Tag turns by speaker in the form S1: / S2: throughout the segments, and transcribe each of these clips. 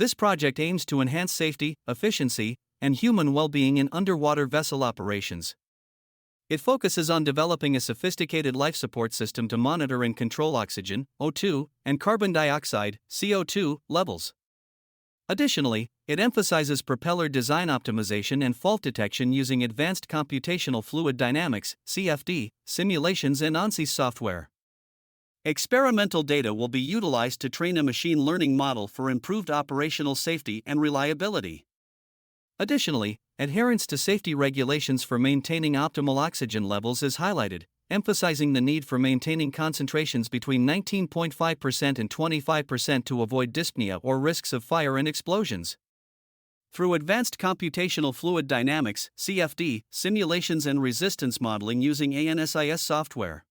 S1: This project aims to enhance safety, efficiency, and human well-being in underwater vessel operations. It focuses on developing a sophisticated life support system to monitor and control oxygen, O2, and carbon dioxide, CO2, levels. Additionally, it emphasizes propeller design optimization and fault detection using advanced computational fluid dynamics, CFD, simulations and ANSYS software. Experimental data will be utilized to train a machine learning model for improved operational safety and reliability. Additionally, adherence to safety regulations for maintaining optimal oxygen levels is highlighted, emphasizing the need for maintaining concentrations between 19.5% and 25% to avoid dyspnea or risks of fire and explosions. Through advanced computational fluid dynamics, CFD, simulations and resistance modeling using ANSYS software,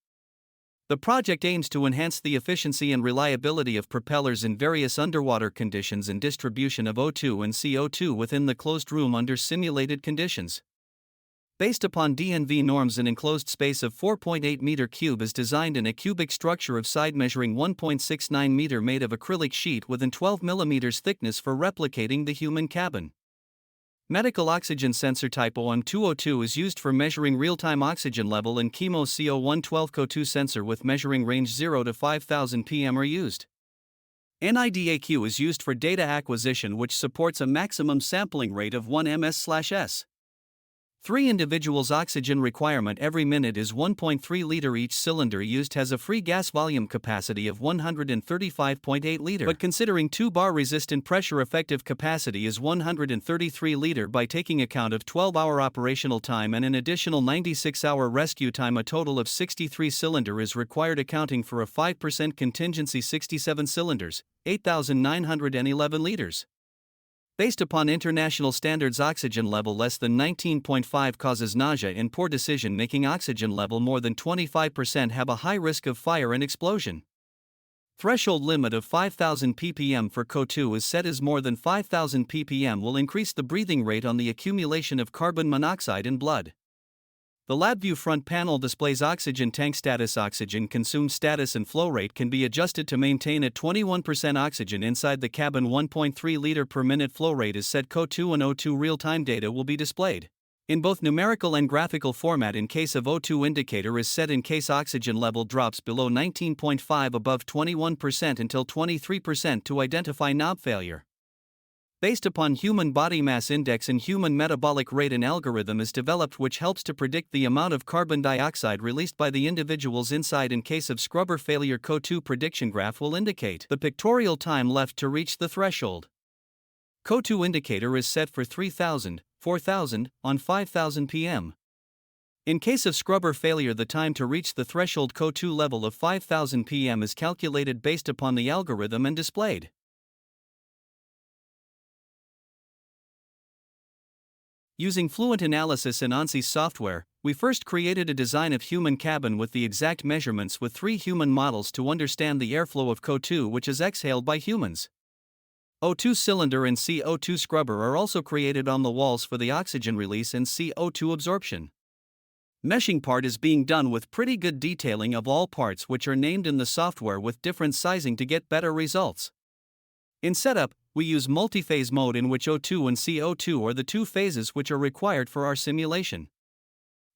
S1: the project aims to enhance the efficiency and reliability of propellers in various underwater conditions and distribution of O2 and CO2 within the closed room under simulated conditions. Based upon DNV norms, an enclosed space of 4.8 m³ is designed in a cubic structure of side measuring 1.69 m made of acrylic sheet within 12 mm thickness for replicating the human cabin. Medical oxygen sensor type OM202 is used for measuring real-time oxygen level, and Chemo CO112 CO2 sensor with measuring range 0 to 5000 pm are used. NIDAQ is used for data acquisition, which supports a maximum sampling rate of 1 ms/s. 3 individuals' oxygen requirement every minute is 1.3 liter. Each cylinder used has a free gas volume capacity of 135.8 liter, but considering 2-bar resistant pressure, effective capacity is 133 liter by taking account of 12-hour operational time and an additional 96-hour rescue time. A total of 63 cylinder is required, accounting for a 5% contingency. 67 cylinders, 8,911 liters. Based upon international standards, oxygen level less than 19.5 causes nausea and poor decision making. Oxygen level more than 25% have a high risk of fire and explosion. Threshold limit of 5,000 ppm for CO2 is set as more than 5,000 ppm will increase the breathing rate on the accumulation of carbon monoxide in blood. The LabVIEW front panel displays oxygen tank status. Oxygen consumed status and flow rate can be adjusted to maintain at 21% oxygen inside the cabin. 1.3 liter per minute flow rate is set. CO2 and O2 real-time data will be displayed in both numerical and graphical format. In case of O2, indicator is set in case oxygen level drops below 19.5 above 21% until 23% to identify knob failure. Based upon human body mass index and human metabolic rate, an algorithm is developed which helps to predict the amount of carbon dioxide released by the individuals inside. In case of scrubber failure, CO2 prediction graph will indicate the pictorial time left to reach the threshold. CO2 indicator is set for 3000, 4000, on 5000 pm. In case of scrubber failure, the time to reach the threshold CO2 level of 5000 pm is calculated based upon the algorithm and displayed. Using fluent analysis and ANSYS software, we first created a design of human cabin with the exact measurements with 3 human models to understand the airflow of CO2 which is exhaled by humans. O2 cylinder and CO2 scrubber are also created on the walls for the oxygen release and CO2 absorption. Meshing part is being done with pretty good detailing of all parts, which are named in the software with different sizing to get better results. In setup, we use multi-phase mode in which O2 and CO2 are the 2 phases which are required for our simulation.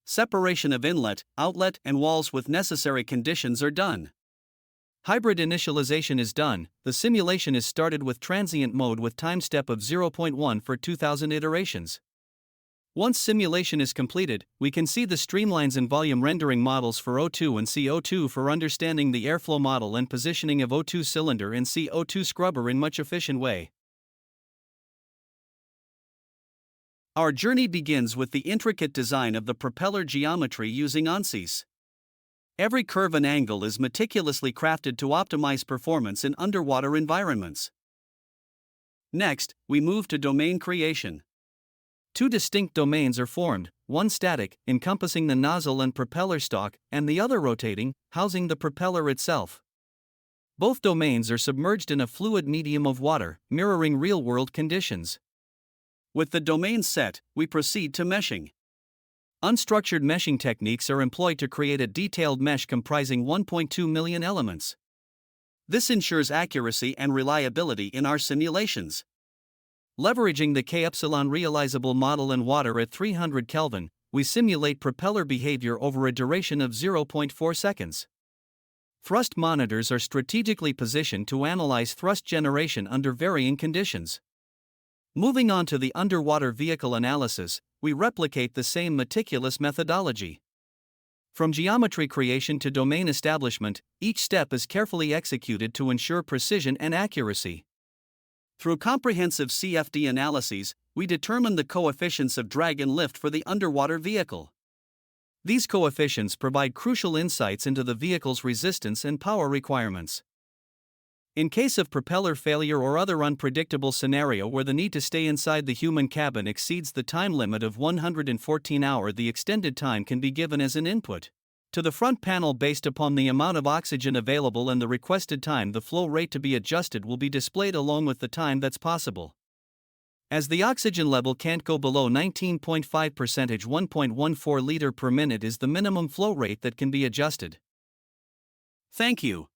S1: Separation of inlet, outlet, and walls with necessary conditions are done. Hybrid initialization is done. The simulation is started with transient mode with time step of 0.1 for 2000 iterations. Once simulation is completed, we can see the streamlines and volume rendering models for O2 and CO2 for understanding the airflow model and positioning of O2 cylinder and CO2 scrubber in much efficient way. Our journey begins with the intricate design of the propeller geometry using ANSYS. Every curve and angle is meticulously crafted to optimize performance in underwater environments. Next, we move to domain creation. 2 distinct domains are formed, one static, encompassing the nozzle and propeller stalk, and the other rotating, housing the propeller itself. Both domains are submerged in a fluid medium of water, mirroring real-world conditions. With the domains set, we proceed to meshing. Unstructured meshing techniques are employed to create a detailed mesh comprising 1.2 million elements. This ensures accuracy and reliability in our simulations. Leveraging the K-epsilon realizable model in water at 300 Kelvin, we simulate propeller behavior over a duration of 0.4 seconds. Thrust monitors are strategically positioned to analyze thrust generation under varying conditions. Moving on to the underwater vehicle analysis, we replicate the same meticulous methodology. From geometry creation to domain establishment, each step is carefully executed to ensure precision and accuracy. Through comprehensive CFD analyses, we determine the coefficients of drag and lift for the underwater vehicle. These coefficients provide crucial insights into the vehicle's resistance and power requirements. In case of propeller failure or other unpredictable scenario where the need to stay inside the human cabin exceeds the time limit of 114 hours, the extended time can be given as an input to the front panel based upon the amount of oxygen available and the requested time. The flow rate to be adjusted will be displayed along with the time that's possible. As the oxygen level can't go below 19.5%, 1.14 liter per minute is the minimum flow rate that can be adjusted. Thank you.